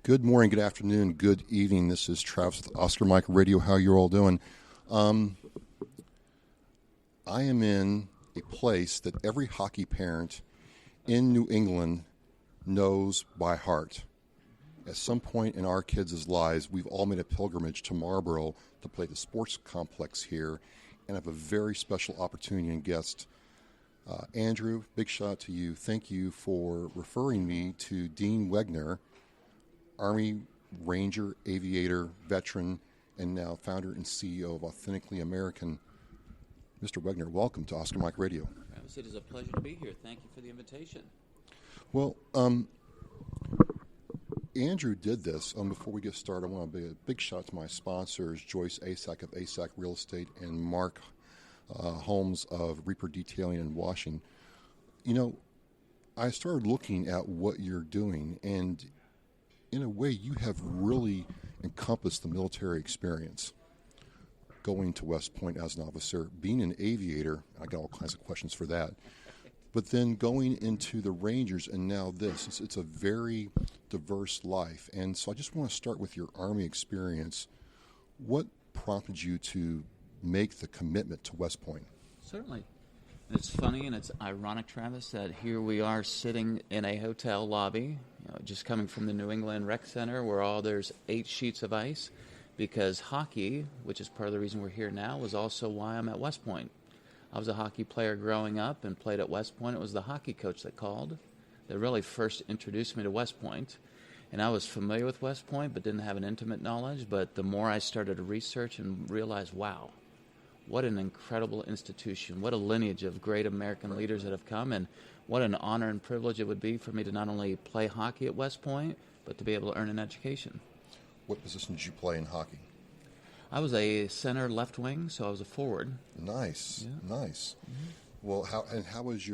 Good morning, good afternoon, good evening. This is Travis with Oscar Mike Radio. How you all doing? I am in a place that every hockey parent in New England knows by heart. At some point in our kids' lives, we've all made a pilgrimage to Marlboro to play the sports complex here, and I have a very special opportunity and guest. Andrew, big shout out to you. Thank you for referring me to Dean Wegner, Army Ranger, Aviator, veteran, and now founder and CEO of Authentically American. Mr. Wegner, welcome to Oscar Mike Radio. Travis, it is a pleasure to be here. Thank you for the invitation. Well, Andrew did this. Before we get started, I want to be a big shout out to my sponsors, Joyce Asack of Asack Real Estate and Mark Holmes of Reaper Detailing and Washing. You know, I started looking at what you're doing, and in a way, you have really encompassed the military experience. Going to West Point as an officer, being an aviator, I got all kinds of questions for that. But then going into the Rangers and now this, it's a very diverse life. And so I just want to start with your Army experience. What prompted you to make the commitment to West Point? Certainly. It's funny and it's ironic, Travis, that here we are sitting in a hotel lobby, just coming from the New England Rec Center where there's 8 sheets of ice, because hockey, which is part of the reason we're here now, was also why I'm at West Point. I was a hockey player growing up and played at West Point. It was the hockey coach that really first introduced me to West Point. And I was familiar with West Point but didn't have an intimate knowledge. But the more I started to research and realize, wow, what an incredible institution, what a lineage of great American leaders that have come, and what an honor and privilege it would be for me to not only play hockey at West Point, but to be able to earn an education. What position did you play in hockey? I was a center left wing, so I was a forward. Nice, yeah. Nice. Mm-hmm. Well, how was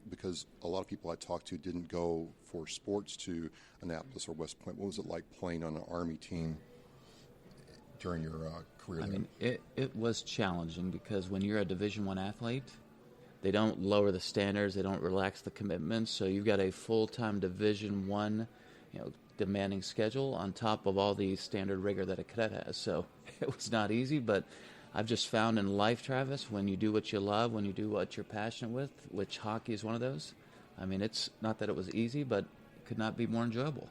because a lot of people I talked to didn't go for sports to Annapolis or West Point. What was it like playing on an Army team during your career there? I mean, it was challenging because when you're a Division I athlete, they don't lower the standards, they don't relax the commitments, so you've got a full-time Division I, demanding schedule on top of all the standard rigor that a cadet has. So it was not easy, but I've just found in life, Travis, when you do what you love, when you do what you're passionate with, which hockey is one of those, I mean, it's not that it was easy, but it could not be more enjoyable.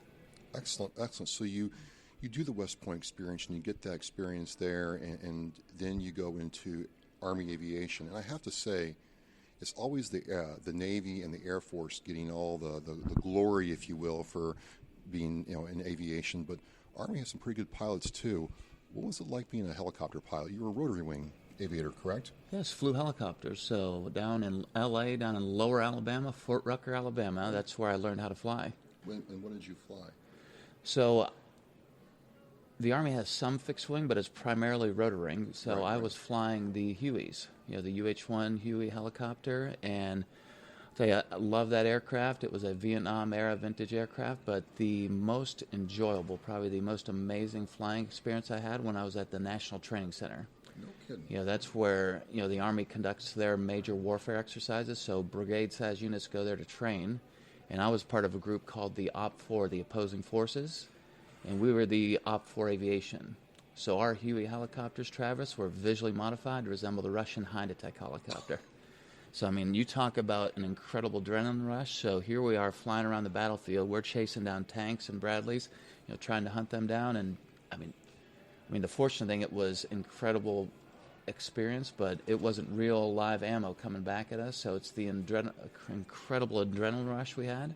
Excellent, excellent. So you do the West Point experience, and you get that experience there, and then you go into Army Aviation. And I have to say, it's always the Navy and the Air Force getting all the glory, if you will, for being in aviation. But Army has some pretty good pilots too. What was it like being a helicopter pilot? You were a rotary wing aviator, correct? Yes, flew helicopters. So down in L.A., down in Lower Alabama, Fort Rucker, Alabama, that's where I learned how to fly. And what did you fly? So the Army has some fixed wing, but it's primarily rotary. So right. I was flying the Hueys, the UH-1 Huey helicopter, and I'll tell you, I love that aircraft. It was a Vietnam-era vintage aircraft, but the most enjoyable, probably the most amazing flying experience I had when I was at the National Training Center. No kidding. That's where, the Army conducts their major warfare exercises, so brigade-size units go there to train, and I was part of a group called the OP-4, the Opposing Forces, and we were the OP-4 Aviation. So our Huey helicopters, Travis, were visually modified to resemble the Russian Hind Attack helicopter. So, I mean, you talk about an incredible adrenaline rush. So here we are flying around the battlefield. We're chasing down tanks and Bradleys, trying to hunt them down. And, I mean, the fortunate thing, it was incredible experience, but it wasn't real live ammo coming back at us. So it's the incredible adrenaline rush we had.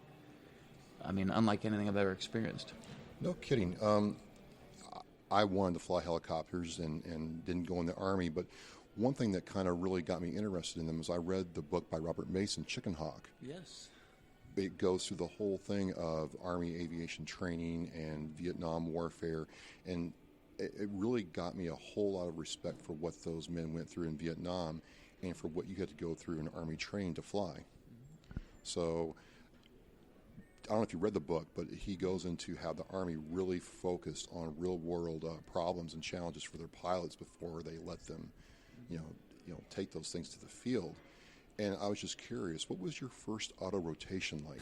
I mean, unlike anything I've ever experienced. No kidding. I wanted to fly helicopters and didn't go in the Army, but one thing that kind of really got me interested in them is I read the book by Robert Mason, Chicken Hawk. Yes. It goes through the whole thing of Army aviation training and Vietnam warfare, and it really got me a whole lot of respect for what those men went through in Vietnam and for what you had to go through in Army training to fly. Mm-hmm. So I don't know if you read the book, but he goes into how the Army really focused on real-world problems and challenges for their pilots before they let them take those things to the field. And I was just curious, what was your first auto rotation like?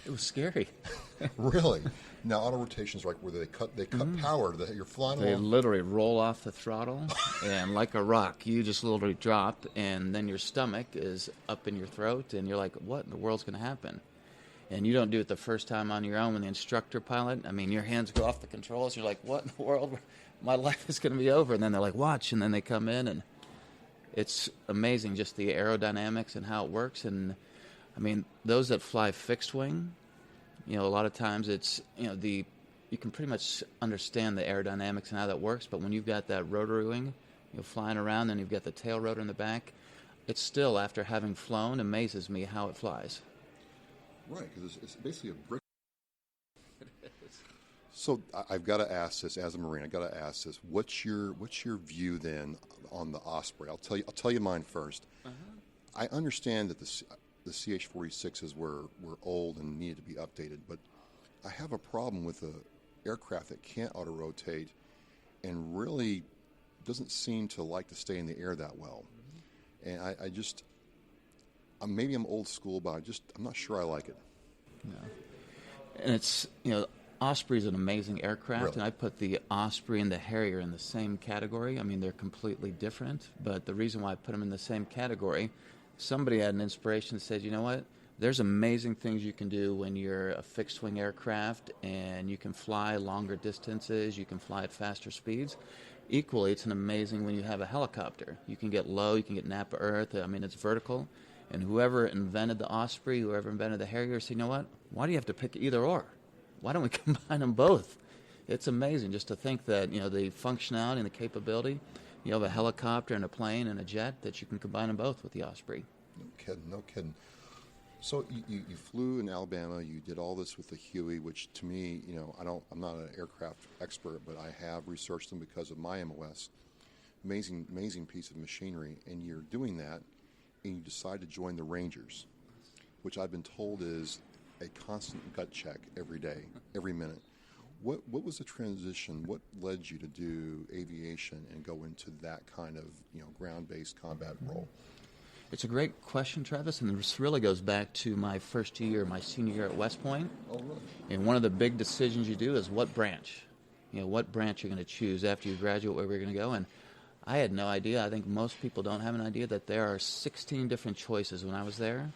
It was scary. Really? Now, auto rotations, like where they cut power, that you're flying They along. literally roll off the throttle, and like a rock, you just literally drop, and then your stomach is up in your throat, and you're like, what in the world's going to happen? And you don't do it the first time on your own when the instructor pilot, I mean, your hands go off the controls, you're like, what in the world? My life is going to be over. And then they're like, watch, and then they come in, and it's amazing just the aerodynamics and how it works. And I mean, those that fly fixed wing, a lot of times it's, you can pretty much understand the aerodynamics and how that works. But when you've got that rotary wing, flying around, and you've got the tail rotor in the back, it still, after having flown, amazes me how it flies. Right, because it's basically a brick. So I've got to ask this as a Marine. I've got to ask this. What's your view then on the Osprey? I'll tell you mine first. I understand that the CH-46s were old and needed to be updated, but I have a problem with the aircraft that can't auto-rotate and really doesn't seem to like to stay in the air that well. And I just, maybe I'm old school, but I'm not sure I like it. No. And it's, Osprey's an amazing aircraft, Really? and I put the Osprey and the Harrier in the same category. I mean, they're completely different, but the reason why I put them in the same category, somebody had an inspiration that said, you know what, there's amazing things you can do when you're a fixed-wing aircraft, and you can fly longer distances, you can fly at faster speeds. Equally, it's an amazing when you have a helicopter. You can get low, you can get nap earth, I mean, it's vertical. And whoever invented the Osprey, whoever invented the Harrier, said, you know what, why do you have to pick either or? Why don't we combine them both? It's amazing just to think that, the functionality and the capability, you have a helicopter and a plane and a jet, that you can combine them both with the Osprey. No kidding. So you flew in Alabama, you did all this with the Huey, which to me, I'm not an aircraft expert, but I have researched them because of my MOS. Amazing piece of machinery. And you're doing that, and you decide to join the Rangers, which I've been told is a constant gut check every day, every minute. What was the transition? What led you to do aviation and go into that kind of ground-based combat role? It's a great question, Travis, and this really goes back to my first year, my senior year at West Point. Oh, really? And one of the big decisions you do is what branch. What branch you're going to choose after you graduate, where we're going to go. And I had no idea. I think most people don't have an idea that there are 16 different choices when I was there.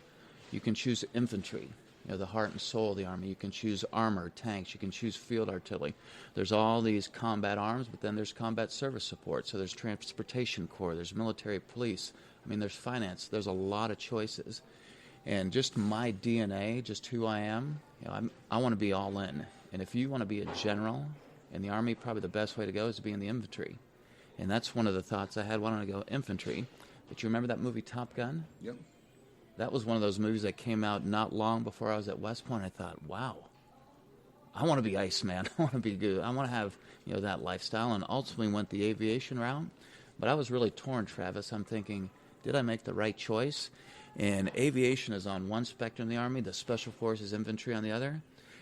You can choose infantry, the heart and soul of the Army. You can choose armor, tanks. You can choose field artillery. There's all these combat arms, but then there's combat service support. So there's transportation corps. There's military police. I mean, there's finance. There's a lot of choices. And just my DNA, just who I am, I want to be all in. And if you want to be a general in the Army, probably the best way to go is to be in the infantry. And that's one of the thoughts I had. Why don't I go infantry? But you remember that movie Top Gun? Yep. That was one of those movies that came out not long before I was at West Point. I thought, wow, I want to be Iceman. I want to be good. I want to have that lifestyle, and ultimately went the aviation route. But I was really torn, Travis. I'm thinking, did I make the right choice? And aviation is on one spectrum in the Army, the Special Forces infantry on the other.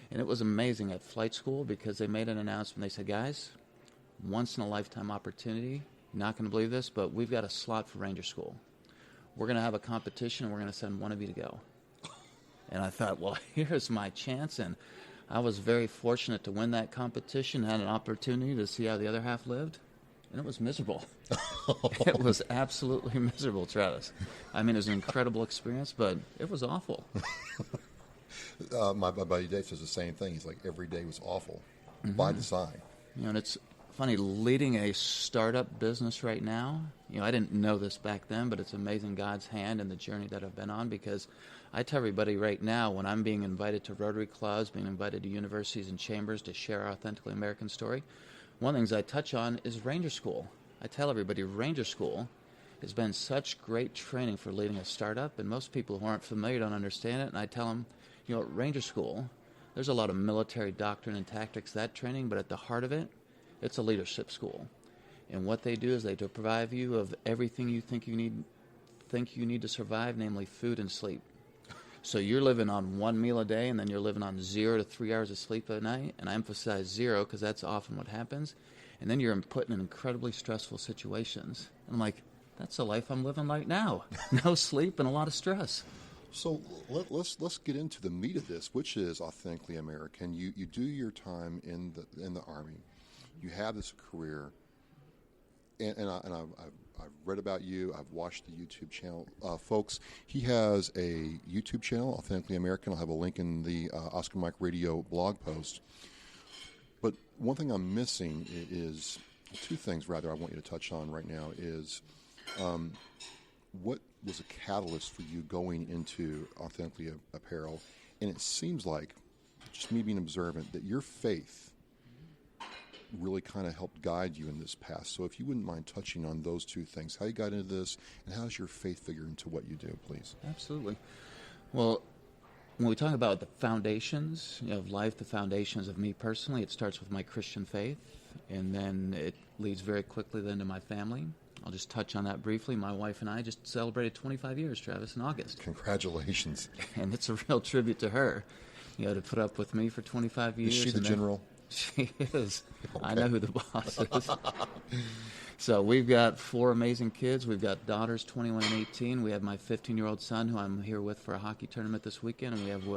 And it was amazing at flight school because they made an announcement. They said, guys, once-in-a-lifetime opportunity. You're not going to believe this, but we've got a slot for Ranger School. We're going to have a competition, and we're going to send one of you to go. And I thought, well, here's my chance. And I was very fortunate to win that competition, had an opportunity to see how the other half lived. And it was miserable. It was absolutely miserable, Travis. I mean, it was an incredible experience, but it was awful. My buddy Dave says the same thing. He's like, every day was awful by design. And it's funny, leading a startup business right now, I didn't know this back then, but it's amazing God's hand and the journey that I've been on, because I tell everybody right now, when I'm being invited to Rotary clubs, being invited to universities and chambers to share our Authentically American story, one of the things I touch on is Ranger School. I tell everybody Ranger School has been such great training for leading a startup, and most people who aren't familiar don't understand it, and I tell them, at Ranger School, there's a lot of military doctrine and tactics, that training, but at the heart of it, it's a leadership school. And what they do is they deprive you of everything you think you need to survive, namely food and sleep. So you're living on one meal a day, and then you're living on 0 to 3 hours of sleep a night. And I emphasize 0 because that's often what happens. And then you're put in incredibly stressful situations. And I'm like, that's the life I'm living right now. No sleep and a lot of stress. So let's get into the meat of this, which is authentically American. You do your time in the Army. You have this career, and I've read about you. I've watched the YouTube channel, folks. He has a YouTube channel, Authentically American. I'll have a link in the Oscar Mike Radio blog post. But one thing I'm missing is two things. Rather, I want you to touch on right now is what was a catalyst for you going into Authentically Apparel, and it seems like, just me being observant, that your faith really kind of helped guide you in this path. So if you wouldn't mind touching on those two things, how you got into this, and how does your faith figure into what you do, please? Absolutely. Well, when we talk about the foundations of life, the foundations of me personally, it starts with my Christian faith, and then it leads very quickly then to my family. I'll just touch on that briefly. My wife and I just celebrated 25 years, Travis, in August. Congratulations. And it's a real tribute to her, to put up with me for 25 years. Is she the general? She is. Okay. I know who the boss is. So we've got 4 amazing kids. We've got daughters, 21 and 18. We have my 15-year-old son, who I'm here with for a hockey tournament this weekend. And we have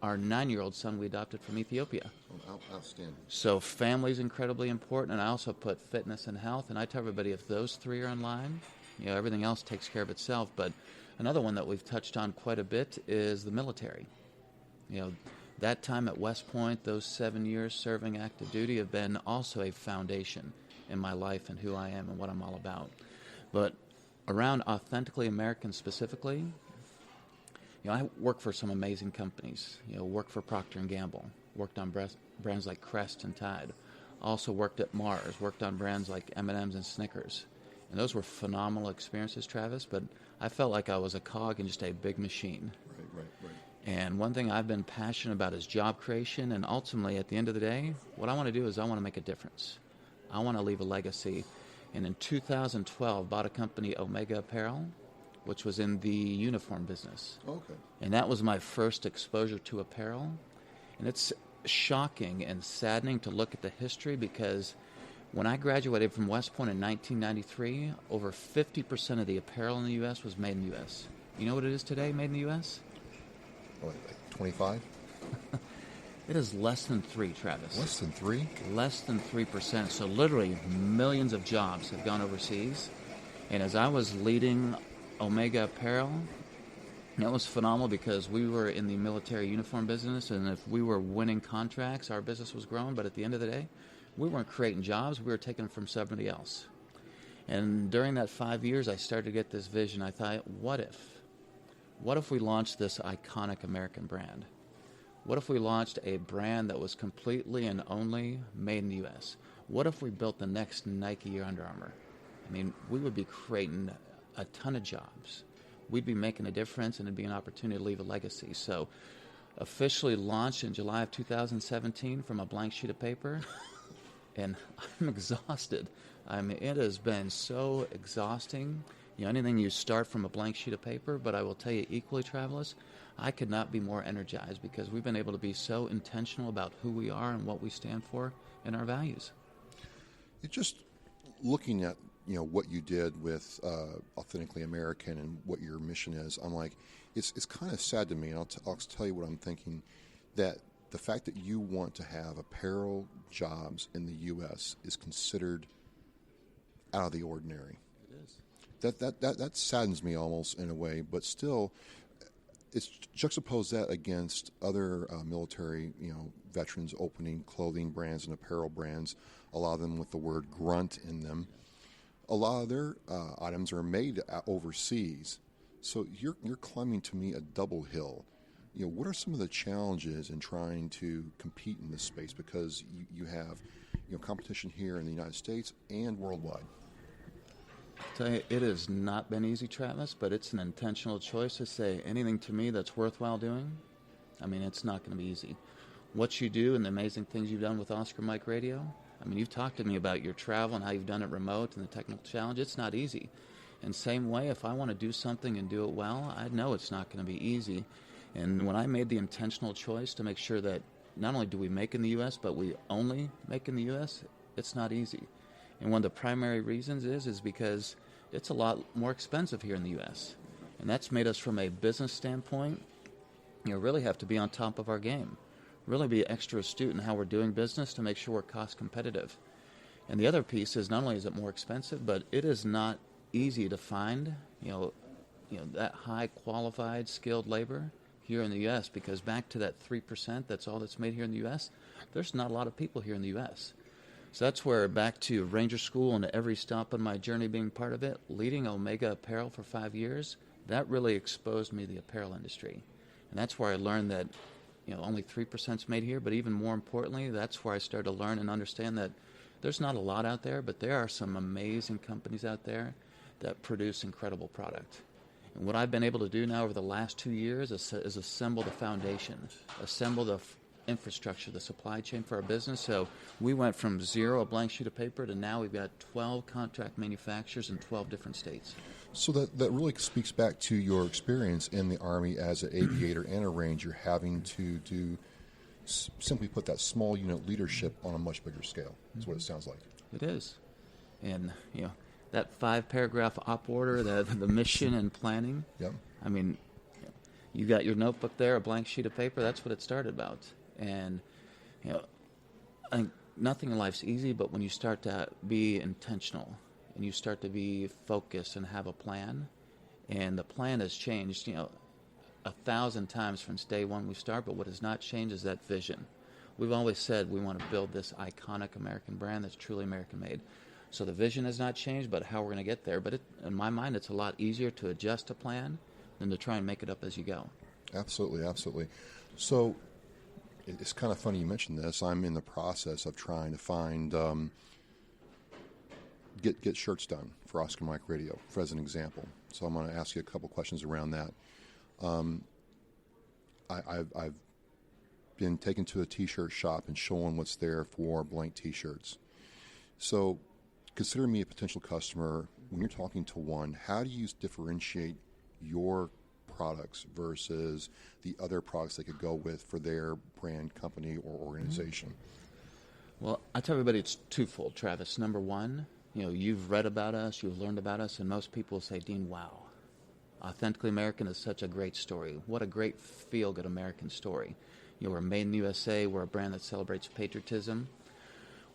our 9-year-old son we adopted from Ethiopia. Oh, outstanding. So family's incredibly important, and I also put fitness and health. And I tell everybody, if those 3 are in line, everything else takes care of itself. But another one that we've touched on quite a bit is the military. That time at West Point, those 7 years serving active duty have been also a foundation in my life and who I am and what I'm all about. But around Authentically American specifically, I work for some amazing companies. Worked for Procter & Gamble, worked on brands like Crest and Tide. Also worked at Mars, worked on brands like M&M's and Snickers. And those were phenomenal experiences, Travis, but I felt like I was a cog in just a big machine. Right. And one thing I've been passionate about is job creation, and ultimately, at the end of the day, what I want to do is I want to make a difference. I want to leave a legacy. And in 2012, bought a company, Omega Apparel, which was in the uniform business. Okay. And that was my first exposure to apparel. And it's shocking and saddening to look at the history, because when I graduated from West Point in 1993, over 50% of the apparel in the U.S. was made in the U.S. You know what it is today, made in the U.S.? What, like 25? It is less than 3, Travis. Less than 3? Less than 3%. So literally millions of jobs have gone overseas. And as I was leading Omega Apparel, that was phenomenal, because we were in the military uniform business, and if we were winning contracts, our business was growing. But at the end of the day, we weren't creating jobs. We were taking them from somebody else. And during that 5 years, I started to get this vision. I thought, what if? What if we launched this iconic American brand? What if we launched a brand that was completely and only made in the U.S.? What if we built the next Nike or Under Armour? I mean, we would be creating a ton of jobs. We'd be making a difference, and it'd be an opportunity to leave a legacy. So officially launched in July of 2017 from a blank sheet of paper, and I'm exhausted. I mean, it has been so exhausting. Anything you start from a blank sheet of paper, but I will tell you equally, Travis, I could not be more energized, because we've been able to be so intentional about who we are and what we stand for and our values. It's just looking at what you did with Authentically American and what your mission is. I'm like, it's kind of sad to me, and I'll tell you what I'm thinking, that the fact that you want to have apparel jobs in the U.S. is considered out of the ordinary. That saddens me almost in a way, but still, it's juxtapose that against other military, veterans opening clothing brands and apparel brands, a lot of them with the word grunt in them. A lot of their items are made overseas, so you're climbing, to me, a double hill. What are some of the challenges in trying to compete in this space, because you have competition here in the United States and worldwide? I'll tell you, it has not been easy, Travis, but it's an intentional choice to say anything to me that's worthwhile doing. I mean, it's not going to be easy. What you do and the amazing things you've done with Oscar Mike Radio, I mean, you've talked to me about your travel and how you've done it remote and the technical challenge. It's not easy. And same way, if I want to do something and do it well, I know it's not going to be easy. And when I made the intentional choice to make sure that not only do we make in the U.S., but we only make in the U.S., it's not easy. And one of the primary reasons is because it's a lot more expensive here in the U.S. And that's made us, from a business standpoint, really have to be on top of our game. Really be extra astute in how we're doing business to make sure we're cost competitive. And the other piece is, not only is it more expensive, but it is not easy to find, that high qualified, skilled labor here in the U.S., because back to that 3%, that's all that's made here in the U.S., there's not a lot of people here in the U.S. So that's where, back to Ranger School and every stop on my journey being part of it, leading Omega Apparel for 5 years, that really exposed me to the apparel industry. And that's where I learned that, only 3% is made here, but even more importantly, that's where I started to learn and understand that there's not a lot out there, but there are some amazing companies out there that produce incredible product. And what I've been able to do now over the last 2 years is assemble the foundation, assemble the infrastructure, the supply chain for our business. So we went from 0, a blank sheet of paper, to now we've got 12 contract manufacturers in 12 different states. So that really speaks back to your experience in the Army as an aviator and a ranger, having to do, simply put, that small unit leadership on a much bigger scale, is what it sounds like. It is. And, that 5-paragraph op order, the mission and planning. Yep. I mean, you got your notebook there, a blank sheet of paper, that's what it started about. And, I think nothing in life's easy, but when you start to be intentional and you start to be focused and have a plan, and the plan has changed, 1,000 times from day one we start, but what has not changed is that vision. We've always said we want to build this iconic American brand that's truly American-made. So the vision has not changed, but how we're going to get there. But in my mind, it's a lot easier to adjust a plan than to try and make it up as you go. Absolutely, absolutely. So it's kind of funny you mentioned this. I'm in the process of trying to find, get shirts done for Oscar Mike Radio, for as an example. So I'm going to ask you a couple questions around that. I've been taken to a T-shirt shop and showing what's there for blank T-shirts. So consider me a potential customer. When you're talking to one, how do you differentiate your products versus the other products they could go with for their brand, company, or organization? Well, I tell everybody it's twofold, Travis. Number one, you've read about us, you've learned about us, and most people say, Dean, wow, Authentically American is such a great story. What a great feel-good American story. We're made in the USA. We're a brand that celebrates patriotism.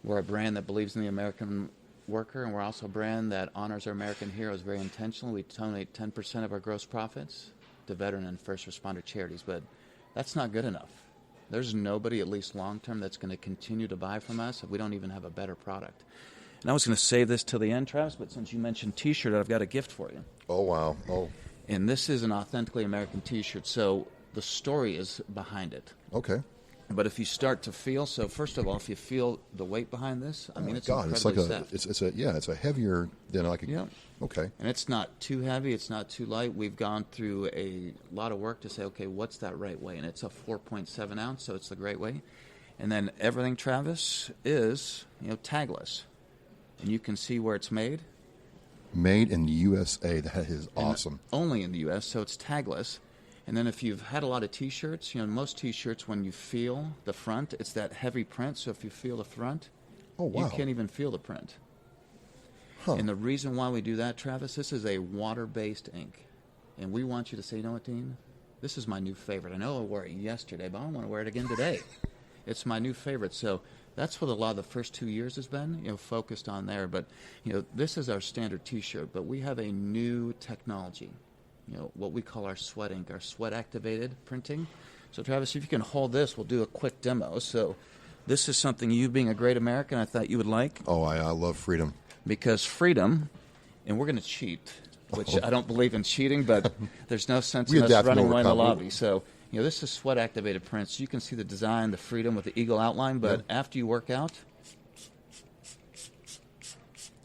We're a brand that believes in the American worker, and we're also a brand that honors our American heroes very intentionally. We donate 10% of our gross profits to veteran and first responder charities, but that's not good enough. There's nobody, at least long-term, that's going to continue to buy from us if we don't even have a better product. And I was going to save this till the end, Travis, but since you mentioned T-shirt, I've got a gift for you. Oh, wow. Oh. And this is an Authentically American T-shirt, so the story is behind it. Okay. But if you start to feel, so first of all, if you feel the weight behind this, I mean, it's incredibly soft. It's a heavier than like a, yeah. Okay. And it's not too heavy, it's not too light. We've gone through a lot of work to say, okay, what's that right way? And it's a 4.7 ounce, so it's the great way. And then everything, Travis, is, tagless. And you can see where it's made. Made in the USA. That is awesome. And only in the U.S., so it's tagless. And then if you've had a lot of T-shirts, most T-shirts, when you feel the front, it's that heavy print. So if you feel the front, oh, wow, you can't even feel the print. Huh. And the reason why we do that, Travis, this is a water-based ink. And we want you to say, you know what, Dean? This is my new favorite. I know I wore it yesterday, but I want to wear it again today. It's my new favorite. So that's what a lot of the first 2 years has been, focused on there. But, this is our standard T-shirt, but we have a new technology. What we call our sweat ink, our sweat-activated printing. So, Travis, if you can hold this, we'll do a quick demo. So this is something you, being a great American, I thought you would like. Oh, I love freedom. Because freedom, and we're going to cheat, which I don't believe in cheating, but there's no sense in us running away in the lobby. So, this is sweat-activated prints. You can see the design, the freedom with the eagle outline, but after you work out,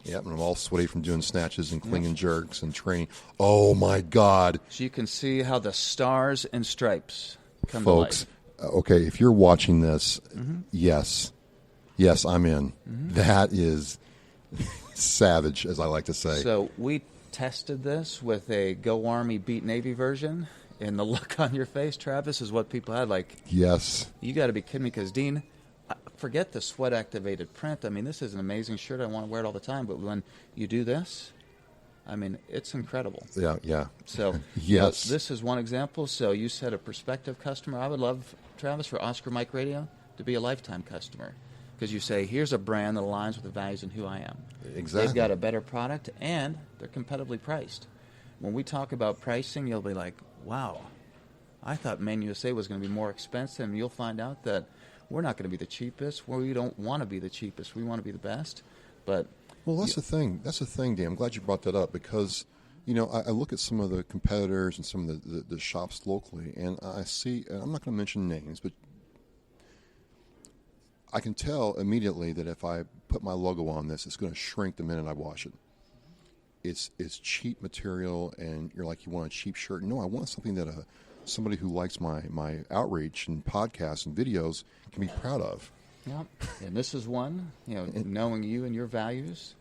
yeah, and I'm all sweaty from doing snatches and clean and jerks and training. Oh, my God. So you can see how the stars and stripes come Folks, to life. Okay, if you're watching this, yes, I'm in. That is savage, as I like to say. So we tested this with a Go Army Beat Navy version, and the look on your face, Travis, is what people had. Like, yes. You got to be kidding me, because, Dean, forget the sweat-activated print. I mean, this is an amazing shirt. I want to wear it all the time. But when you do this, I mean, it's incredible. Yeah. So Yes. this is one example. So you said a prospective customer. I would love, Travis, for Oscar Mike Radio to be a lifetime customer, because you say, here's a brand that aligns with the values and who I am. Exactly. They've got a better product, and they're competitively priced. When we talk about pricing, you'll be like, wow, I thought Man USA was going to be more expensive, and you'll find out that we're not going to be the cheapest. We don't want to be the cheapest. We want to be the best. But well, that's the thing. That's the thing, Dan. I'm glad you brought that up, because, you know, I look at some of the competitors and some of the shops locally, and I see, and I'm not going to mention names, but I can tell immediately that if I put my logo on this, it's going to shrink the minute I wash it. It's cheap material, and you're like, you want a cheap shirt? No, I want something that somebody who likes my outreach and podcasts and videos can be proud of. Yep. And this is one, you know, knowing you and your values.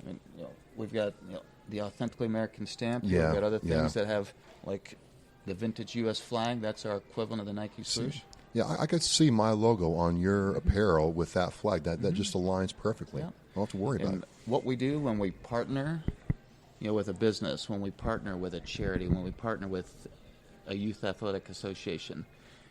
I mean, you know, we've got, you know, the Authentically American stamp. Yeah, We've got other things that have, like, the vintage U.S. flag. That's our equivalent of the Nike swoosh. Yeah, I could see my logo on your apparel with that flag. That just aligns perfectly. Yeah. I don't have to worry about it. What we do when we partner, you know, with a business, when we partner with a charity, when we partner with a youth athletic association,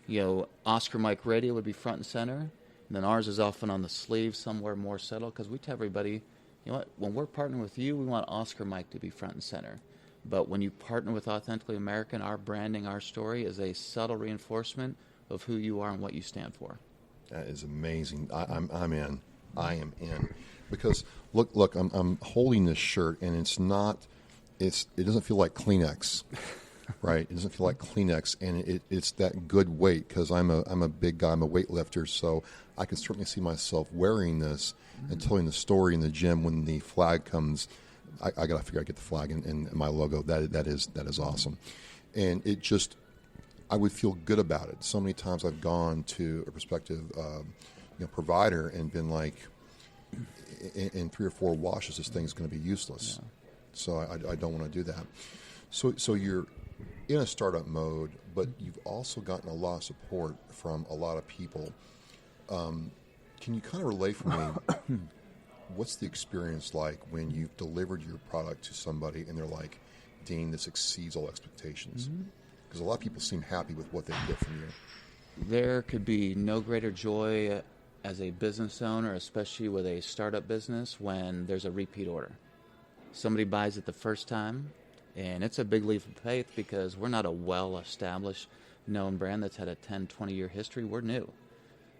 you know, Oscar Mike Radio would be front and center, and then ours is often on the sleeve somewhere more subtle, because we tell everybody, you know what, when we're partnering with you, we want Oscar Mike to be front and center. But when you partner with Authentically American, our branding, our story is a subtle reinforcement of who you are and what you stand for. That is amazing. I'm in. I am in. Because look, I'm holding this shirt, and it doesn't feel like Kleenex, right? It doesn't feel like Kleenex, and it's that good weight, because I'm a big guy. I'm a weightlifter, so I can certainly see myself wearing this and telling the story in the gym when the flag comes. I got to figure out get the flag and my logo. That is awesome, and it just, I would feel good about it. So many times I've gone to a prospective provider and been like, in 3 or 4 washes, this thing's going to be useless. Yeah. So I don't want to do that. So you're in a startup mode, but you've also gotten a lot of support from a lot of people. Can you kind of relay for me, what's the experience like when you've delivered your product to somebody and they're like, Dean, this exceeds all expectations? Because a lot of people seem happy with what they get from you. There could be no greater joy as a business owner, especially with a startup business, when there's a repeat order. Somebody buys it the first time, and it's a big leap of faith, because we're not a well-established, known brand that's had a 10, 20-year history. We're new.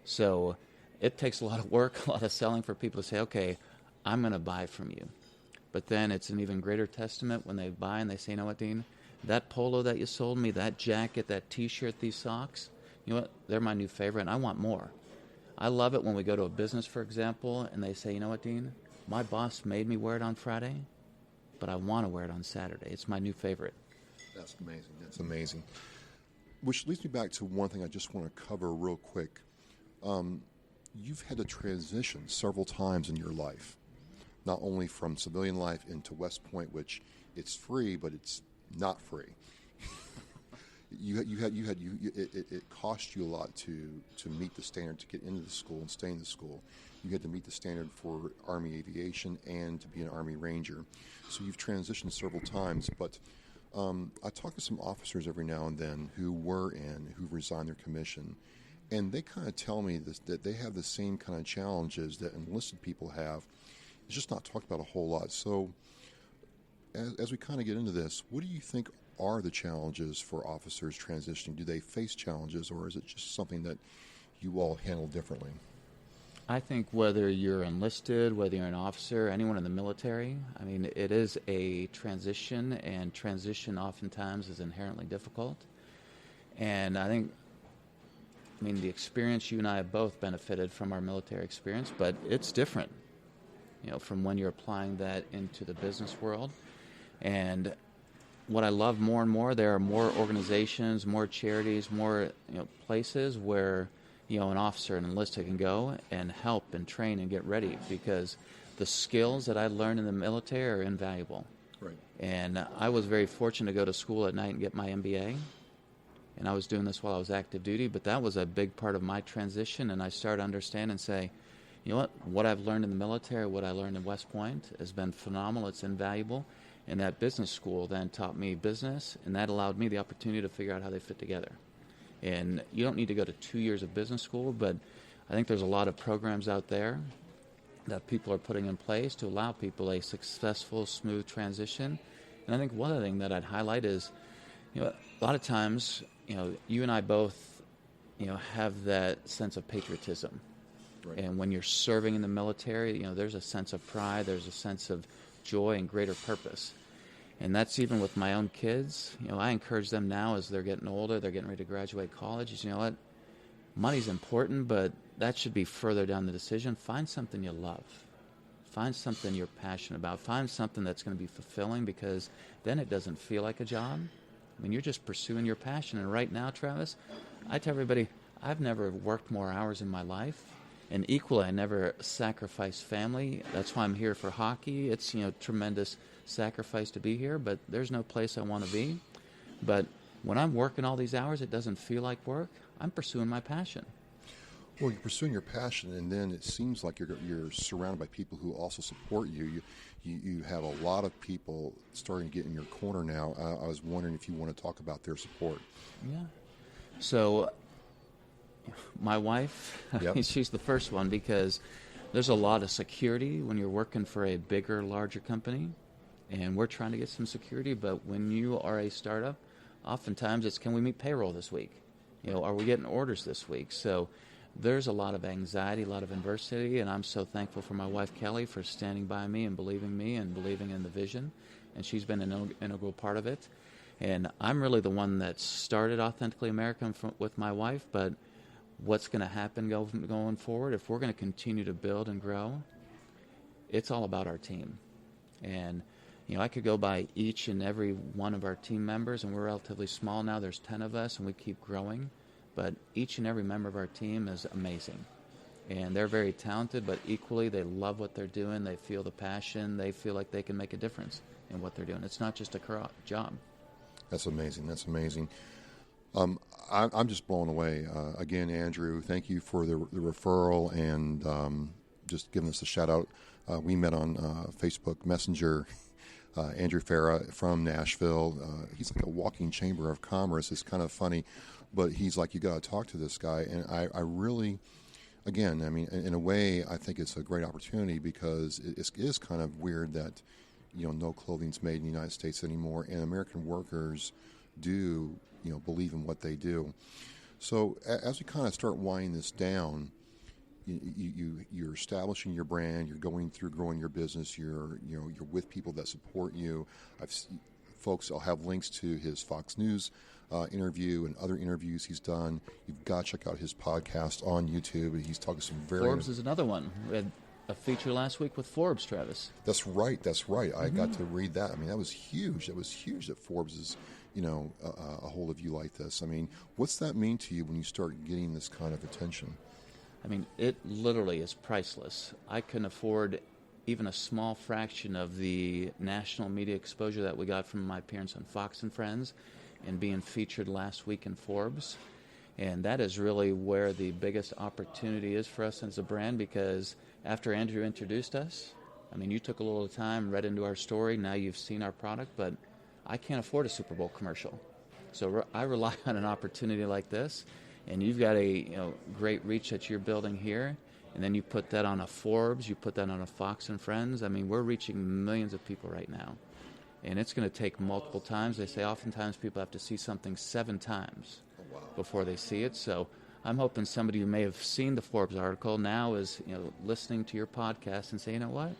So it takes a lot of work, a lot of selling for people to say, okay, I'm going to buy from you. But then it's an even greater testament when they buy and they say, you know what, Dean, that polo that you sold me, that jacket, that T-shirt, these socks, you know what, they're my new favorite, and I want more. I love it when we go to a business, for example, and they say, you know what, Dean, my boss made me wear it on Friday, but I want to wear it on Saturday. It's my new favorite. That's amazing. That's amazing. Which leads me back to one thing I just want to cover real quick. You've had to transition several times in your life, not only from civilian life into West Point, which it's free, but it's not free. It cost you a lot to meet the standard to get into the school and stay in the school. You had to meet the standard for Army Aviation and to be an Army Ranger. So you've transitioned several times, but I talk to some officers every now and then who resigned their commission, and they kind of tell me that they have the same kind of challenges that enlisted people have. It's just not talked about a whole lot. So as we kind of get into this, what do you think are the challenges for officers transitioning? Do they face challenges, or is it just something that you all handle differently? I think whether you're enlisted, whether you're an officer, anyone in the military, I mean, it is a transition, and transition oftentimes is inherently difficult. And I think, the experience, you and I have both benefited from our military experience, but it's different, from when you're applying that into the business world. And what I love more and more, there are more organizations, more charities, more places where an officer and enlisted can go and help and train and get ready, because the skills that I learned in the military are invaluable. Right. And I was very fortunate to go to school at night and get my MBA. And I was doing this while I was active duty, but that was a big part of my transition. And I started to understand and say, you know what I've learned in the military, what I learned in West Point has been phenomenal. It's invaluable. And that business school then taught me business, and that allowed me the opportunity to figure out how they fit together. And you don't need to go to 2 years of business school, but I think there's a lot of programs out there that people are putting in place to allow people a successful, smooth transition. And I think one other thing that I'd highlight is, a lot of times, you and I both, have that sense of patriotism. Right. And when you're serving in the military, there's a sense of pride, there's a sense of joy and greater purpose. And that's even with my own kids. I encourage them now as they're getting older, they're getting ready to graduate college. You know what? Money's important, but that should be further down the decision. Find something you love. Find something you're passionate about. Find something that's going to be fulfilling, because then it doesn't feel like a job. I mean, you're just pursuing your passion. And right now, Travis, I tell everybody, I've never worked more hours in my life. And equally, I never sacrificed family. That's why I'm here for hockey. It's, tremendous sacrifice to be here, but there's no place I want to be. But when I'm working all these hours, it doesn't feel like work. I'm pursuing my passion. Well, you're pursuing your passion, and then it seems like you're surrounded by people who also support you. You have a lot of people starting to get in your corner now. I was wondering if you want to talk about their support. Yeah. So my wife, Yep. she's the first one, because there's a lot of security when you're working for a bigger, larger company, and we're trying to get some security. But when you are a startup, oftentimes it's, can we meet payroll this week? Are we getting orders this week? So there's a lot of anxiety, a lot of adversity, and I'm so thankful for my wife, Kelly, for standing by me and believing in the vision, and she's been an integral part of it. And I'm really the one that started Authentically American with my wife, but what's going to happen going forward, if we're going to continue to build and grow, it's all about our team. And, I could go by each and every one of our team members, and we're relatively small now. There's 10 of us, and we keep growing. But each and every member of our team is amazing. And they're very talented, but equally they love what they're doing. They feel the passion. They feel like they can make a difference in what they're doing. It's not just a job. That's amazing. That's amazing. I'm just blown away. Again, Andrew, thank you for the referral and just giving us a shout out. We met on Facebook Messenger. Andrew Farah from Nashville. He's like a walking chamber of commerce. It's kind of funny, but he's like, you got to talk to this guy. And I really, again, I mean, in a way, I think it's a great opportunity, because it is kind of weird that, no clothing's made in the United States anymore, and American workers do, believe in what they do. So as we kind of start winding this down, you're establishing your brand, you're going through growing your business, you're with people that support you. I'll have links to his Fox News interview and other interviews he's done. You've got to check out his podcast on YouTube. He's talking some very... Forbes is another one. We had a feature last week with Forbes, Travis. That's right. I got to read that. I mean, that was huge. That was huge that Forbes is, a hold of you like this. I mean, what's that mean to you when you start getting this kind of attention? I mean, it literally is priceless. I couldn't afford even a small fraction of the national media exposure that we got from my appearance on Fox and Friends and being featured last week in Forbes. And that is really where the biggest opportunity is for us as a brand, because after Andrew introduced us, I mean, you took a little time, read into our story, now you've seen our product, but I can't afford a Super Bowl commercial. So I rely on an opportunity like this. And you've got a great reach that you're building here, and then you put that on a Forbes, you put that on a Fox and Friends. I mean, we're reaching millions of people right now, and it's going to take multiple times. They say oftentimes people have to see something 7 times before they see it. So I'm hoping somebody who may have seen the Forbes article now is listening to your podcast and say, you know what,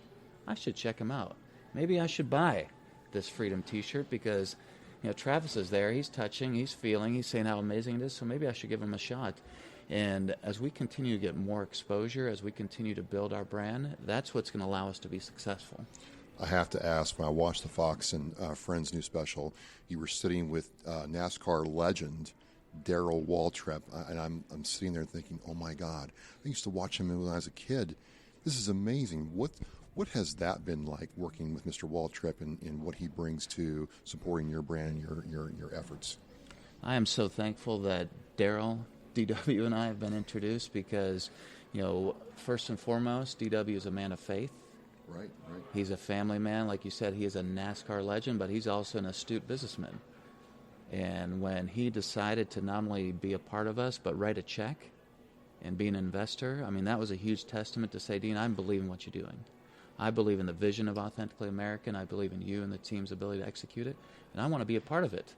I should check them out. Maybe I should buy this Freedom T-shirt, because Travis is there, he's touching, he's feeling, he's saying how amazing it is, so maybe I should give him a shot. And as we continue to get more exposure, as we continue to build our brand, that's what's going to allow us to be successful. I have to ask, when I watched the Fox and Friends new special, you were sitting with NASCAR legend Darrell Waltrip, and I'm sitting there thinking, oh my God, I used to watch him when I was a kid. This is amazing. What has that been like, working with Mr. Waltrip and what he brings to supporting your brand and your efforts? I am so thankful that Darrell, DW, and I have been introduced, because, first and foremost, DW is a man of faith, Right. He's a family man. Like you said, he is a NASCAR legend, but he's also an astute businessman. And when he decided to not only be a part of us, but write a check and be an investor, I mean, that was a huge testament to say, Dean, I believe in what you're doing. I believe in the vision of Authentically American. I believe in you and the team's ability to execute it, and I want to be a part of it.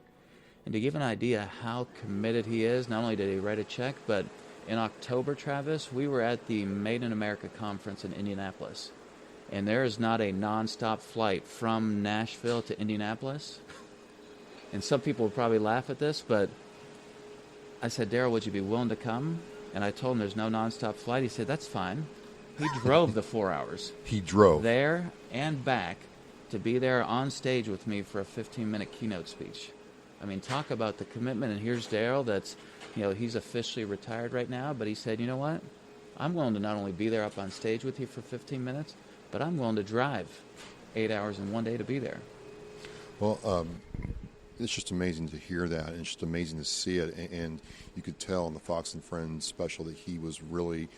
And to give an idea how committed he is, not only did he write a check, but in October, Travis, we were at the Made in America conference in Indianapolis, and there is not a nonstop flight from Nashville to Indianapolis. And some people will probably laugh at this, but I said, Daryl, would you be willing to come? And I told him there's no nonstop flight. He said, that's fine. He drove the 4 hours. He drove. There and back to be there on stage with me for a 15-minute keynote speech. I mean, talk about the commitment. And here's Daryl that's, he's officially retired right now, but he said, you know what? I'm willing to not only be there up on stage with you for 15 minutes, but I'm willing to drive 8 hours in one day to be there. Well, it's just amazing to hear that, and it's just amazing to see it. And you could tell in the Fox and Friends special that he was really,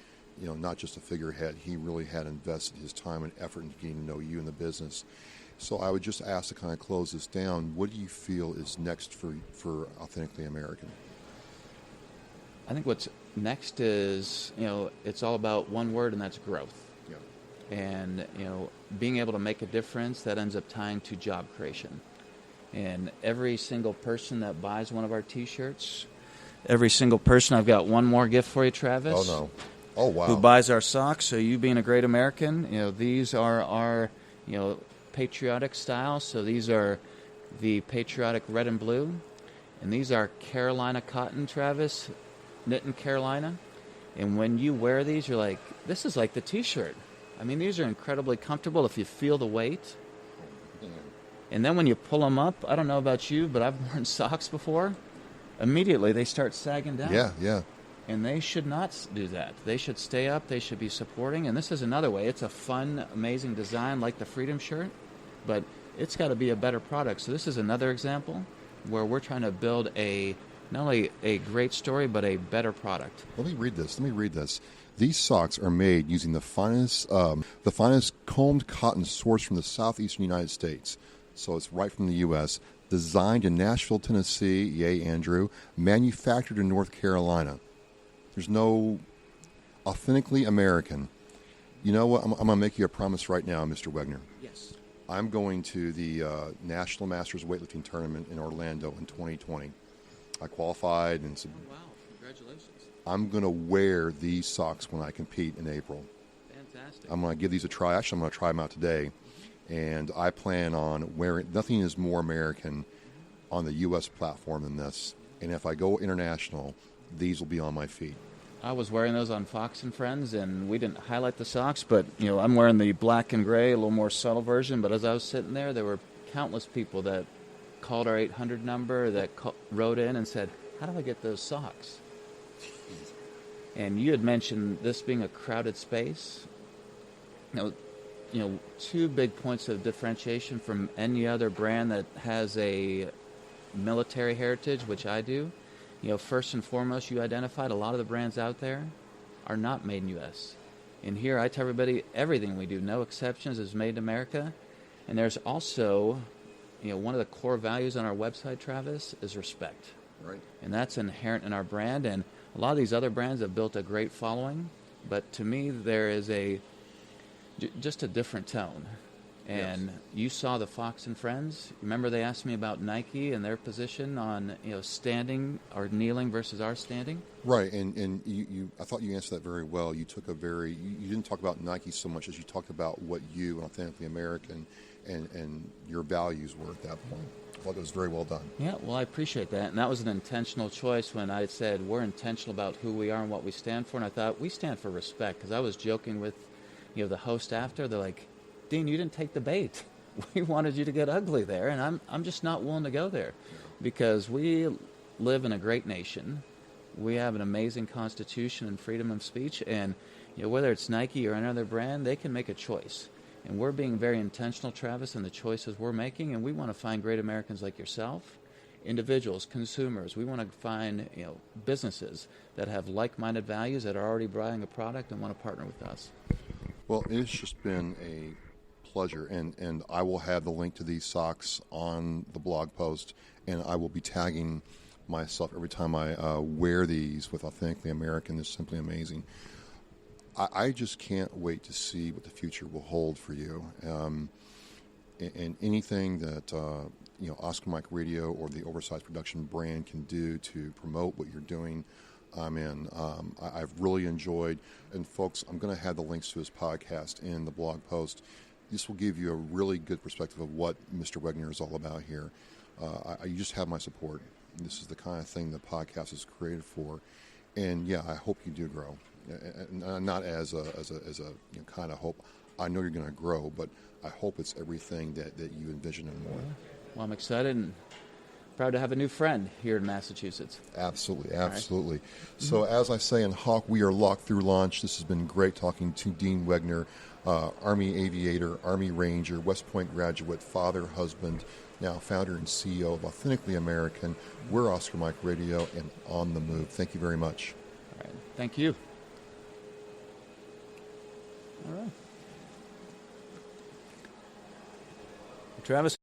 not just a figurehead. He really had invested his time and effort into getting to know you in the business. So I would just ask to kind of close this down. What do you feel is next for Authentically American? I think what's next is, it's all about one word, and that's growth. Yeah. And, being able to make a difference that ends up tying to job creation. And every single person that buys one of our T-shirts, every single person, I've got one more gift for you, Travis. Oh, no. Oh, wow. Who buys our socks. So you being a great American, these are our, patriotic style. So these are the patriotic red and blue. And these are Carolina cotton, Travis, knit in Carolina. And when you wear these, you're like, this is like the T-shirt. I mean, these are incredibly comfortable if you feel the weight. And then when you pull them up, I don't know about you, but I've worn socks before. Immediately, they start sagging down. Yeah. And they should not do that. They should stay up. They should be supporting. And this is another way. It's a fun, amazing design like the Freedom shirt, but it's got to be a better product. So this is another example where we're trying to build not only a great story, but a better product. Let me read this. These socks are made using the finest combed cotton sourced from the southeastern United States. So it's right from the U.S., designed in Nashville, Tennessee, yay, Andrew, manufactured in North Carolina. There's no Authentically American. You know what? I'm going to make you a promise right now, Mr. Wegner. Yes. I'm going to the National Masters Weightlifting Tournament in Orlando in 2020. I qualified and said, oh, wow. Congratulations. I'm going to wear these socks when I compete in April. Fantastic. I'm going to give these a try. Actually, I'm going to try them out today. And I plan on wearing, nothing is more American on the U.S. platform than this. And if I go international, these will be on my feet. I was wearing those on Fox and Friends, and we didn't highlight the socks, but, I'm wearing the black and gray, a little more subtle version. But as I was sitting there were countless people that called our 800 number, that wrote in and said, how do I get those socks? And you had mentioned this being a crowded space. Two big points of differentiation from any other brand that has a military heritage, which I do. First and foremost, you identified a lot of the brands out there are not made in U.S. And here I tell everybody everything we do, no exceptions, is made in America. And there's also, one of the core values on our website, Travis, is respect. Right. And that's inherent in our brand. And a lot of these other brands have built a great following. But to me, there is just a different tone. And yes. You saw the Fox and Friends. Remember they asked me about Nike and their position on standing or kneeling versus our standing? Right, and you I thought you answered that very well. You took you didn't talk about Nike so much as you talked about what you and Authentically American and your values were at that point. I thought it was very well done. Yeah, well, I appreciate that. And that was an intentional choice when I said we're intentional about who we are and what we stand for. And I thought we stand for respect, because I was joking with the host after. They're like, Dean, you didn't take the bait. We wanted you to get ugly there, and I'm just not willing to go there, because we live in a great nation. We have an amazing constitution and freedom of speech, and whether it's Nike or another brand, they can make a choice. And we're being very intentional, Travis, in the choices we're making, and we want to find great Americans like yourself, individuals, consumers. We want to find businesses that have like-minded values, that are already buying a product and want to partner with us. Well, it's just been pleasure. And I will have the link to these socks on the blog post, and I will be tagging myself every time I wear these with Authentically American. It's simply amazing. I just can't wait to see what the future will hold for you. And anything that Oscar Mike Radio or the Oversized Production brand can do to promote what you're doing, I'm in. I've really enjoyed, and folks, I'm going to have the links to his podcast in the blog post. This will give you a really good perspective of what Mr. Wegner is all about here. You just have my support. This is the kind of thing the podcast is created for, and yeah, I hope you do grow. Not as a kind of hope. I know you're going to grow, but I hope it's everything that you envision and more. Well, I'm excited and proud to have a new friend here in Massachusetts. Absolutely. Right. So as I say in Hawk, we are locked through launch. This has been great talking to Dean Wegner, Army Aviator, Army Ranger, West Point graduate, father, husband, now founder and CEO of Authentically American. We're Oscar Mike Radio and On the Move. Thank you very much. All right. Thank you. All right. Travis.